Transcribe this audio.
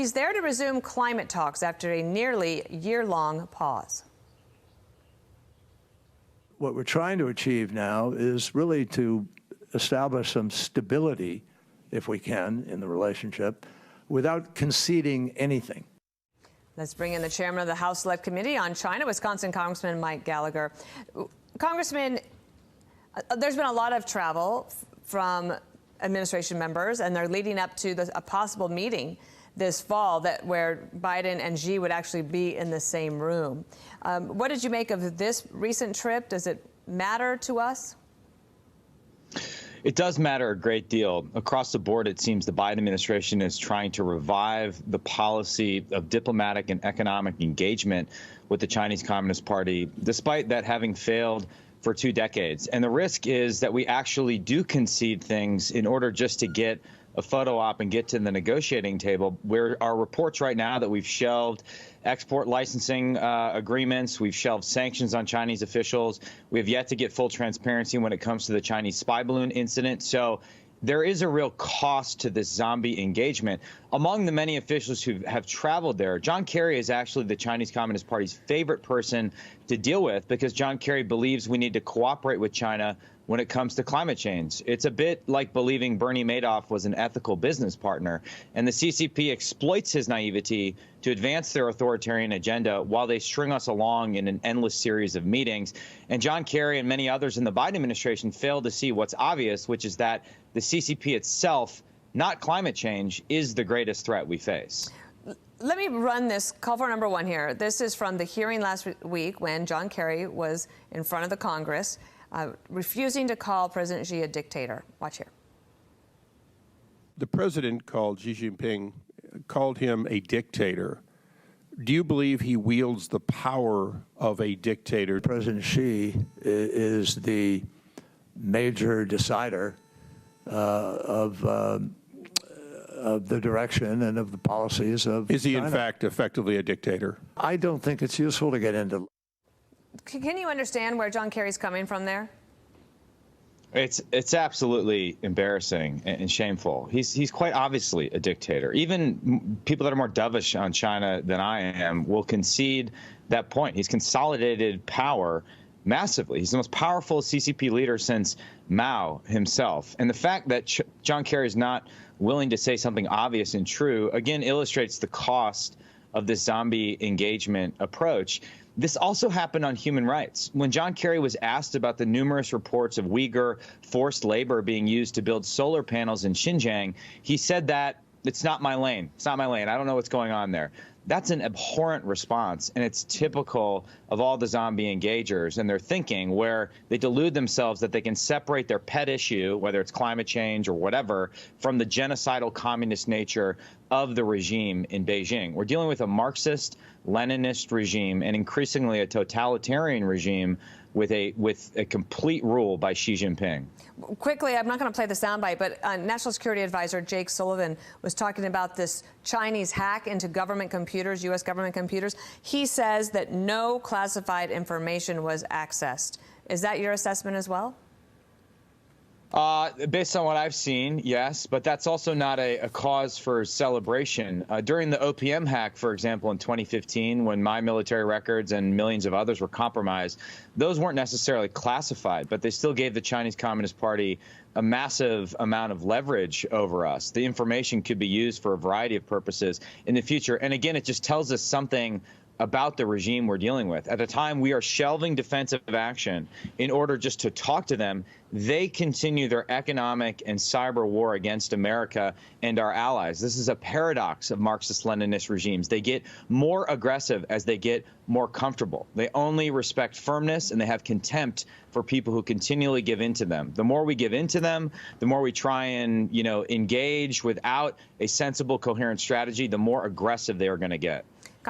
He's there to resume climate talks after a nearly year-long pause. What we're trying to achieve now is really to establish some stability, if we can, in the relationship without conceding anything. Let's bring in the chairman of the House Select Committee on China, Wisconsin Congressman Mike Gallagher. Congressman, there's been a lot of travel from administration members, and they're leading up to a possible meeting this fall where Biden and Xi would actually be in the same room. What did you make of this recent trip? Does it matter to us? It does matter a great deal. Across the board, it seems the Biden administration is trying to revive the policy of diplomatic and economic engagement with the Chinese Communist Party, despite that having failed for 2 decades. And the risk is that we actually do concede things in order just to get a photo op and get to the negotiating table, where our reports right now that we've shelved export licensing agreements, we've shelved sanctions on Chinese officials. We have yet to get full transparency when it comes to the Chinese spy balloon incident. So there is a real cost to this zombie engagement. Among the many officials who have traveled there, John Kerry is actually the Chinese Communist Party's favorite person to deal with, because John Kerry believes we need to cooperate with China when it comes to climate change. It's a bit like believing Bernie Madoff was an ethical business partner, and the CCP exploits his naivety to advance their authoritarian agenda while they string us along in an endless series of meetings. And John Kerry and many others in the Biden administration fail to see what's obvious, which is that the CCP itself, not climate change, is the greatest threat we face. Let me run this call for number one here. This is from the hearing last week when John Kerry was in front of the Congress, refusing to call President Xi a dictator. Watch here. The president called Xi Jinping, called him a dictator. Do you believe he wields the power of a dictator? President Xi is the major decider of the direction and of the policies of Is he, China. in fact, effectively a dictator? I don't think it's useful to get into. Can you understand where John Kerry's coming from there? It's absolutely embarrassing and shameful. He's quite obviously a dictator. Even people that are more dovish on China than I am will concede that point. He's consolidated power massively. He's the most powerful CCP leader since Mao himself. And the fact that John Kerry is not willing to say something obvious and true, again, illustrates the cost of this zombie engagement approach. This also happened on human rights. When John Kerry was asked about the numerous reports of Uyghur forced labor being used to build solar panels in Xinjiang, he said that it's not my lane. It's not my lane. I don't know what's going on there. That's an abhorrent response, and it's typical of all the zombie engagers and their thinking, where they delude themselves that they can separate their pet issue, whether it's climate change or whatever, from the genocidal communist nature of the regime in Beijing. We're dealing with a Marxist, Leninist regime, and increasingly a totalitarian regime with a complete rule by Xi Jinping. Quickly, I'm not going to play the soundbite, but National Security Advisor Jake Sullivan was talking about this Chinese hack into government computers, U.S. government computers. He says that no classified information was accessed. Is that your assessment as well? Based on what I've seen, yes, but that's also not a cause for celebration. During the OPM hack, for example, in 2015, when my military records and millions of others were compromised, those weren't necessarily classified, but they still gave the Chinese Communist Party a massive amount of leverage over us. The information could be used for a variety of purposes in the future. And again, it just tells us something about the regime we're dealing with. At a time we are shelving defensive action in order just to talk to them, they continue their economic and cyber war against America and our allies. This is a paradox of Marxist-Leninist regimes. They get more aggressive as they get more comfortable. They only respect firmness, and they have contempt for people who continually give in to them. The more we give in to them, the more we try and, engage without a sensible, coherent strategy, the more aggressive they are going to get.